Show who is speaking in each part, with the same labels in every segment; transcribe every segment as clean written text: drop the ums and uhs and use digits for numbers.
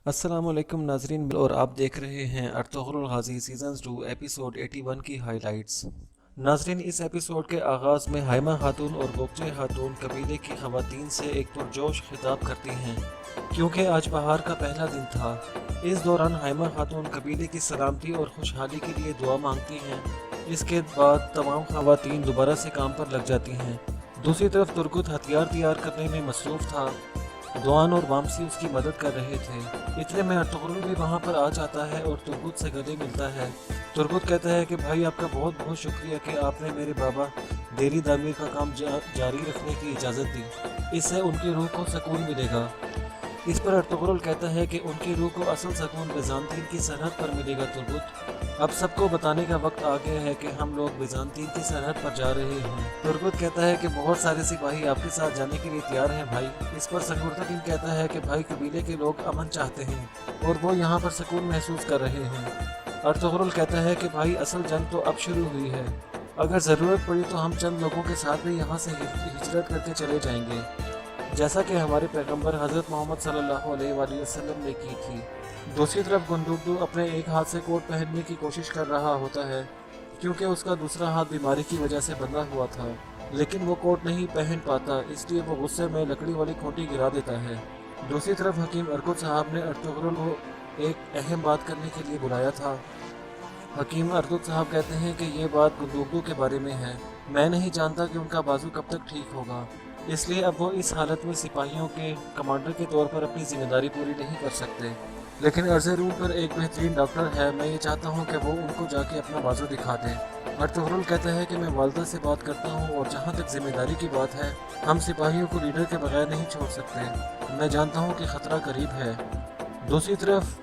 Speaker 1: अस्सलाम वालेकुम नाजरीन, और आप देख रहे हैं अर्तुगरुल गाजी सीजन 2 एपिसोड 81 की हाइलाइट्स। नाजरीन, इस एपिसोड के आगाज़ में हाइमा खातून और गोगचे खातून कबीले की खवातीन से एक पुरजोश खिताब करती हैं क्योंकि आज बहार का पहला दिन था। इस दौरान हाइमा खातून कबीले की सलामती और खुशहाली के लिए दुआ मांगती हैं। इसके बाद तमाम खवातीन दोबारा से काम पर लग जाती हैं। दूसरी तरफ तुर्गुत हथियार तैयार करने में मसरूफ़ था। दुआन और वामसी उसकी मदद कर रहे थे। इतने में अर्तुगरुल भी वहाँ पर आ जाता है और तुर्गुत से गले मिलता है। तुर्गुत कहता है कि भाई, आपका बहुत बहुत शुक्रिया कि आपने मेरे बाबा देरी दामिर का काम जारी रखने की इजाज़त दी। इससे उनकी रूह को सुकून मिलेगा। इस पर अर्तुगरुल कहता है कि उनकी रूह को असल सुकून बिज़ांतीन की सरहद पर मिलेगा। तुर्गुत, अब सबको बताने का वक्त आ गया है कि हम लोग बिज़ांतीन की सरहद पर जा रहे हैं। तुर्गुत कहता है कि बहुत सारे सिपाही आपके साथ जाने के लिए तैयार हैं भाई। इस पर संगुर्तकिन कहता है कि भाई, कबीले के लोग अमन चाहते हैं और वो यहाँ पर सुकून महसूस कर रहे हैं। अर्तुगरुल कहता है कि भाई, असल जंग तो अब शुरू हुई है। अगर ज़रूरत पड़ी तो हम चंद लोगों के साथ भी यहाँ से हिजरत करके चले जाएंगे, जैसा कि हमारे पैगंबर हज़रत मोहम्मद सल्लल्लाहु अलैहि वसल्लम ने की थी। दूसरी तरफ गुंदुकदू अपने एक हाथ से कोट पहनने की कोशिश कर रहा होता है क्योंकि उसका दूसरा हाथ बीमारी की वजह से बंधा हुआ था, लेकिन वो कोट नहीं पहन पाता, इसलिए वो गुस्से में लकड़ी वाली खूंटी गिरा देता है। दूसरी तरफ हकीम अरकुत साहब ने अर्तुगरुल को एक अहम बात करने के लिए बुलाया था। हकीम अरकुत साहब कहते हैं कि ये बात गुंदुकदू के बारे में है। मैं नहीं जानता कि उनका बाजू कब तक ठीक होगा, इसलिए अब वो इस हालत में सिपाहियों के कमांडर के तौर पर अपनी जिम्मेदारी पूरी नहीं कर सकते। लेकिन अर्ज़े रूम पर एक बेहतरीन डॉक्टर है, मैं ये चाहता हूँ कि वो उनको जाके अपना बाजू दिखा दें। अर्तुगरुल कहता है कि मैं वालदा से बात करता हूँ, और जहाँ तक जिम्मेदारी की बात है, हम सिपाहियों को लीडर के बगैर नहीं छोड़ सकते। मैं जानता हूँ कि ख़तरा करीब है। दूसरी तरफ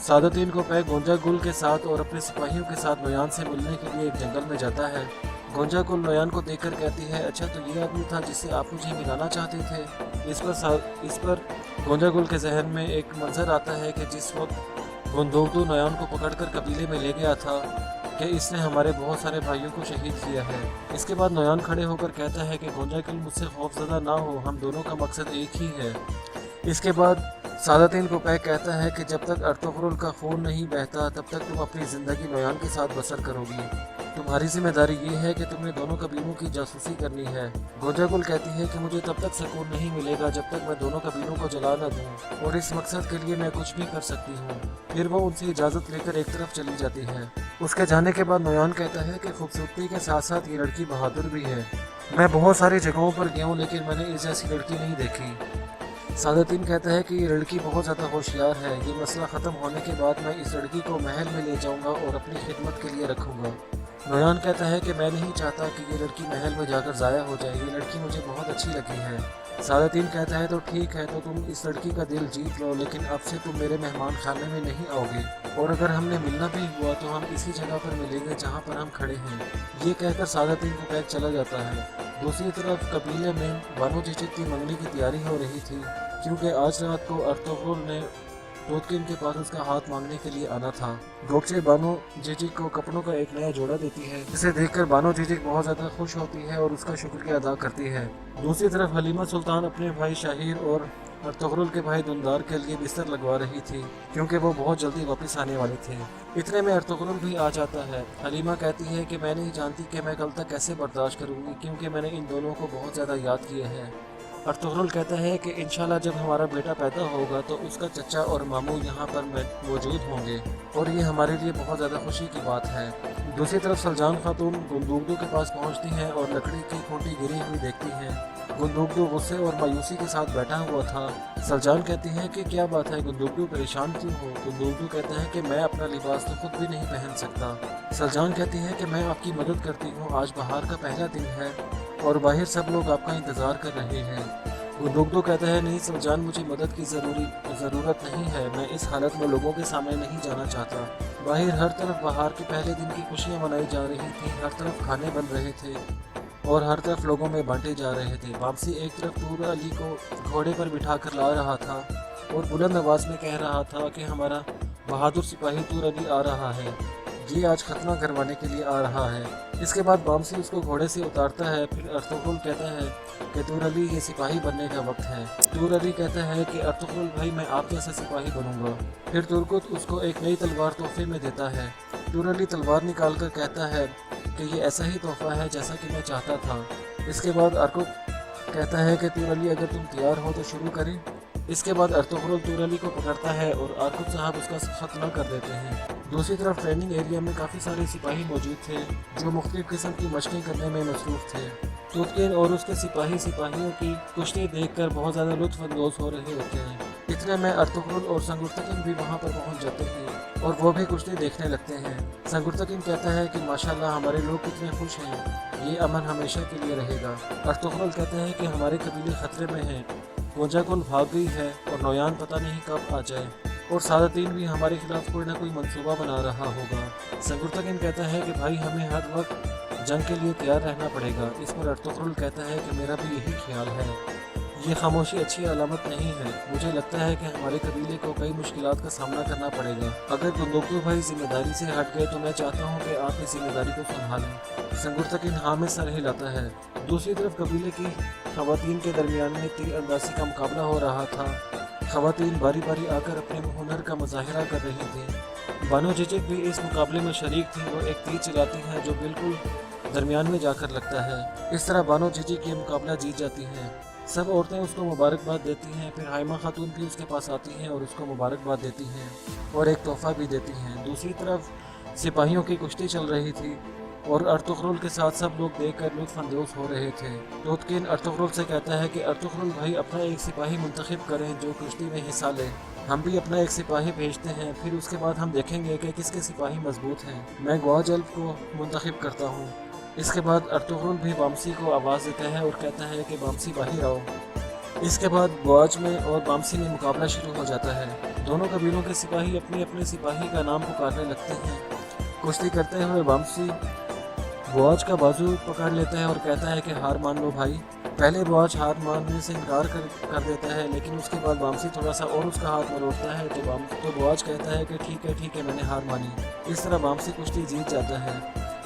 Speaker 1: सादतीन को पैक गोंजा गुल के साथ और अपने सिपाहियों के साथ नोयान से मिलने के लिए एक जंगल में जाता है। गोंजा गुल नोयान को देखकर कहती है, अच्छा तो ये आदमी था जिससे आप मुझे मिलाना चाहते थे। इस पर गोंजा गुल के जहन में एक मंजर आता है कि जिस वक्त गुंदुकदू नोयान को पकड़कर कबीले में ले गया था कि इसने हमारे बहुत सारे भाइयों को शहीद किया है। इसके बाद नोयान खड़े होकर कहता है कि गोंजा गुल, मुझसे खौफजदा ना हो, हम दोनों का मकसद एक ही है। इसके बाद सादतीन को पैक कहता है कि जब तक अर्तुगरुल का खून नहीं बहता तब तक तुम अपनी ज़िंदगी नोयान के साथ बसर करोगी। तुम्हारी जिम्मेदारी ये है कि तुम्हें दोनों कबीलों की जासूसी करनी है। गोंजा गुल कहती है कि मुझे तब तक सुकून नहीं मिलेगा जब तक मैं दोनों कबीलों को जला न दूं, और इस मकसद के लिए मैं कुछ भी कर सकती हूँ। फिर वो उनसे इजाज़त लेकर एक तरफ चली जाती है। उसके जाने के बाद नोयान कहता है कि खूबसूरती के साथ साथ ये लड़की बहादुर भी है। मैं बहुत सारी जगहों पर गया हूँ, लेकिन मैंने इस जैसी लड़की नहीं देखी। सादतीन कहता है कि ये लड़की बहुत ज़्यादा होशियार है। ये मसला ख़त्म होने के बाद मैं इस लड़की को महल में ले जाऊंगा और अपनी खिदमत के लिए रखूंगा। नोयान कहता है कि मैं नहीं चाहता कि ये लड़की महल में जाकर ज़ाया हो जाए। ये लड़की मुझे बहुत अच्छी लगी है। सादतीन कहता है, तो ठीक है, तो तुम इस लड़की का दिल जीत लो, लेकिन अब से तुम मेरे मेहमान खाने में नहीं आओगे, और अगर हमने मिलना भी हुआ तो हम इसी जगह पर मिलेंगे जहाँ पर हम खड़े हैं। ये कहकर सादतीन को पैक चला जाता है। दूसरी तरफ कबीले में बानो झिझक की मंगनी की तैयारी हो रही थी क्योंकि आज रात को अर्तुगरुल ने टोटकिन के पास उसका हाथ मांगने के लिए आना था। गोगचे बानो झिझक को कपड़ों का एक नया जोड़ा देती है, जिसे देखकर बानो झिझक बहुत ज़्यादा खुश होती है और उसका शुक्रिया अदा करती है। दूसरी तरफ हलीमा सुल्तान अपने भाई शाहिर और अर्तुगरुल के भाई दुंदार के लिए बिस्तर लगवा रही थी क्योंकि वो बहुत जल्दी वापस आने वाले थे। इतने में अर्तुगरुल भी आ जाता है। हलीमा कहती है कि मैं नहीं जानती कि मैं कल तक कैसे बर्दाश्त करूँगी क्योंकि मैंने इन दोनों को बहुत ज़्यादा याद किया है। अर्तुगरुल कहता है कि इंशाल्लाह जब हमारा बेटा पैदा होगा तो उसका चचा और मामू यहाँ पर मौजूद होंगे, और ये हमारे लिए बहुत ज़्यादा खुशी की बात है। दूसरी तरफ सलजान खातून गुंदुकदू के पास पहुँचती हैं और लकड़ी की खूंटी गिरी हुई देखती हैं। गुंदुकदू गुस्से और मायूसी के साथ बैठा हुआ था। सलजान कहती है कि क्या बात है गुंदुकदू, परेशान क्यों हो? गुंदुकदू कहता है कि मैं अपना लिबास तो खुद भी नहीं पहन सकता। सलजान कहती है कि मैं आपकी मदद करती हूँ, आज बहार का पहला दिन है और बाहर सब लोग आपका इंतज़ार कर रहे हैं। गुंदुकदू कहता है, नहीं सलजान, मुझे मदद की ज़रूरत नहीं है। मैं इस हालत में लोगों के सामने नहीं जाना चाहता। बाहर हर तरफ बहार के पहले दिन की खुशियाँ मनाई जा रही थी। हर तरफ खाने बन रहे थे और हर तरफ लोगों में बांटे जा रहे थे। वापसी एक तरफ तूर अली को घोड़े पर बिठा कर ला रहा था और बुलंद आवाज़ में कह रहा था कि हमारा बहादुर सिपाही तूर अली आ रहा है। یہ آج ختنہ کروانے کے لیے آ رہا ہے۔ اس کے بعد بامسی اس کو گھوڑے سے اتارتا ہے۔ پھر ارطغرل کہتا ہے کہ تور علی یہ سپاہی بننے کا وقت ہے۔ تور علی کہتا ہے کہ ارطغرل بھائی میں آپ جیسا سپاہی بنوں گا۔ پھر ترکت اس کو ایک نئی تلوار تحفے میں دیتا ہے۔ تور علی تلوار نکال کر کہتا ہے کہ یہ ایسا ہی تحفہ ہے جیسا کہ میں چاہتا تھا۔ اس کے بعد ارکت کہتا ہے کہ تور علی اگر تم تیار ہو تو شروع کریں۔ اس کے بعد ارطغرل تور علی کو پکڑتا ہے اور ارکت صاحب اس کا ختنہ کر دیتے ہیں۔ دوسری طرف ٹریننگ ایریا میں کافی سارے سپاہی موجود تھے جو مختلف قسم کی مشقیں کرنے میں مصروف تھے۔ توتکن اور اس کے سپاہیوں کی کشتی دیکھ کر بہت زیادہ لطف اندوز ہو رہے ہوتے ہیں۔ اتنے میں ارطغرل اور سنگرتکن بھی وہاں پر پہنچ جاتے ہیں اور وہ بھی کشتی دیکھنے لگتے ہیں۔ سنگرتکن کہتا ہے کہ ماشاءاللہ ہمارے لوگ کتنے خوش ہیں، یہ امن ہمیشہ کے لیے رہے گا۔ ارطغرل کہتا ہے کہ ہمارے قبیلے خطرے میں ہیں، گونجا کل بھاگ گئی ہے اور نویان پتہ نہیں کب آ جائے، اور سادتین بھی ہمارے خلاف کوئی نہ کوئی منصوبہ بنا رہا ہوگا۔ سنگرتکن کہتا ہے کہ بھائی ہمیں ہر وقت جنگ کے لیے تیار رہنا پڑے گا۔ اس پر ارطغرل کہتا ہے کہ میرا بھی یہی خیال ہے، یہ خاموشی اچھی علامت نہیں ہے، مجھے لگتا ہے کہ ہمارے قبیلے کو کئی مشکلات کا سامنا کرنا پڑے گا۔ اگر بندوقچو بھائی ذمہ داری سے ہٹ گئے تو میں چاہتا ہوں کہ آپ اس ذمہ داری کو سنبھالیں۔ سنگرتکن ہاں میں سر ہلاتا ہے۔ دوسری طرف قبیلے کی خواتین کے درمیان میں تیر اندازی کا مقابلہ ہو رہا تھا۔ خواتین باری باری آ کر اپنے ہنر کا مظاہرہ کر رہی تھیں۔ بانو جھجک بھی اس مقابلے میں شریک تھی، وہ ایک تیر چلاتی ہے جو بالکل درمیان میں جا کر لگتا ہے۔ اس طرح بانو جھجک یہ مقابلہ جیت جاتی ہے۔ سب عورتیں اس کو مبارکباد دیتی ہیں۔ پھر ہائمہ خاتون بھی اس کے پاس آتی ہیں اور اس کو مبارکباد دیتی ہیں اور ایک تحفہ بھی دیتی ہیں۔ دوسری طرف سپاہیوں کی کشتی چل رہی تھی اور ارطغرل کے ساتھ سب لوگ دیکھ کر لطف اندوز ہو رہے تھے۔ توتکن ارطغرل سے کہتا ہے کہ ارطغرل بھائی اپنا ایک سپاہی منتخب کریں جو کشتی میں حصہ لے، ہم بھی اپنا ایک سپاہی بھیجتے ہیں، پھر اس کے بعد ہم دیکھیں گے کہ کس کے سپاہی مضبوط ہیں۔ میں گواج الف کو منتخب کرتا ہوں۔ اس کے بعد ارطغرل بھی بامسی کو آواز دیتا ہے اور کہتا ہے کہ بامسی باہر آؤ۔ اس کے بعد گواج میں اور بامسی میں مقابلہ شروع ہو جاتا ہے۔ دونوں قبیلوں کے سپاہی اپنے اپنے سپاہی کا نام پکارنے لگتے ہیں۔ کشتی کرتے ہوئے بامسی گواج کا بازو پکڑ لیتا ہے اور کہتا ہے کہ ہار مان لو بھائی۔ پہلے گواج ہار ماننے سے انکار کر دیتا ہے، لیکن اس کے بعد بامسی تھوڑا سا اور اس کا ہاتھ مروڑتا ہے تو گواج کہتا ہے کہ ٹھیک ہے میں نے ہار مانی۔ اس طرح بامسی کشتی جیت جاتا ہے۔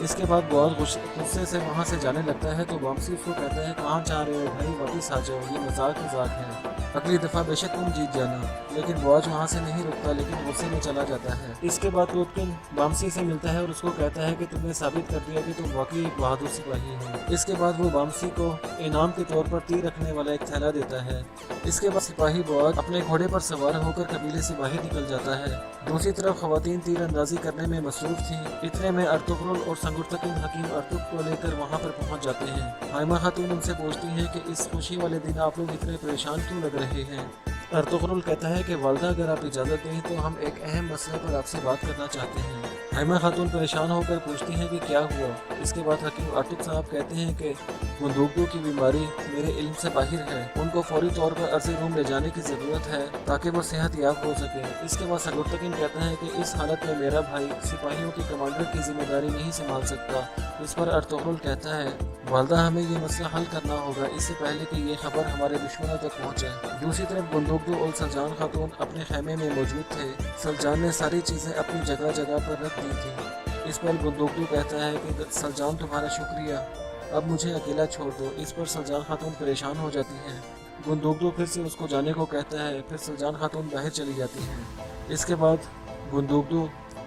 Speaker 1: اس کے بعد گواج غصے سے وہاں سے جانے لگتا ہے تو بامسی اس کو کہتا ہے کہاں جا رہے ہو بھائی، واپس آ جاؤ، یہ مذاق ہے، اگلی دفعہ بے شک تم جیت جانا۔ لیکن گواج وہاں سے نہیں رکتا، لیکن غصے میں چلا جاتا ہے۔ اس کے بعد توتکن بامسی سے ملتا ہے اور اس کو کہتا ہے کہ تم نے ثابت کر دیا کہ تم واقعی ایک بہادر سپاہی ہو۔ اس کے بعد وہ بامسی کو انعام کے طور پر تیر رکھنے والا ایک تھیلا دیتا ہے۔ اس کے بعد سپاہی گواج اپنے گھوڑے پر سوار ہو کر قبیلے سے باہر نکل جاتا ہے۔ دوسری طرف خواتین تیر اندازی کرنے میں مصروف تھیں۔ اتنے میں ارطغرل اور سنگرتکن حکیم ارتک کو لے کر وہاں پر پہنچ جاتے ہیں۔ ہائمہ خاتون ان سے پوچھتی ہیں کہ اس خوشی والے دن آپ لوگ اتنے پریشان کیوں لگ رہے ہیں؟ ارطغرل کہتا ہے کہ والدہ اگر آپ اجازت دیں تو ہم ایک اہم مسئلے پر آپ سے بات کرنا چاہتے ہیں۔ ہائمہ خاتون پریشان ہو کر پوچھتی ہیں کہ کیا ہوا؟ اس کے بعد حکیم ارتک صاحب کہتے ہیں کہ بندوقچو کی بیماری میرے علم سے باہر ہے، ان کو فوری طور پر عرضی روم لے جانے کی ضرورت ہے تاکہ وہ صحت یاب ہو سکے۔ اس کے بعد سنگرتکن کہتا ہے کہ اس حالت میں میرا بھائی سپاہیوں کے کمانڈر کی ذمہ داری نہیں سنبھال سکتا۔ اس پر ارطغرل کہتا ہے والدہ ہمیں یہ مسئلہ حل کرنا ہوگا اس سے پہلے کہ یہ خبر ہمارے دشمنوں تک پہنچے۔ دوسری طرف بندوقچو اور سلجان خاتون اپنے خیمے میں موجود تھے۔ سلجان نے ساری چیزیں اپنی جگہ جگہ پر رکھ دی تھی۔ اس پر بندوقچو کہتا ہے کہ سلجان تمہارا شکریہ، اب مجھے اکیلا چھوڑ دو۔ اس پر سلجان خاتون پریشان ہو جاتی ہے۔ بندوقچو پھر سے اس کو جانے کو کہتا ہے، پھر سلجان خاتون باہر چلی جاتی ہیں۔ اس کے بعد بندوقچو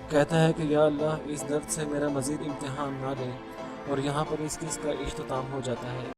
Speaker 1: کہتا ہے کہ یا اللہ اس درد سے میرا مزید امتحان نہ لے، اور یہاں پر اس قسط کا اختتام ہو جاتا ہے۔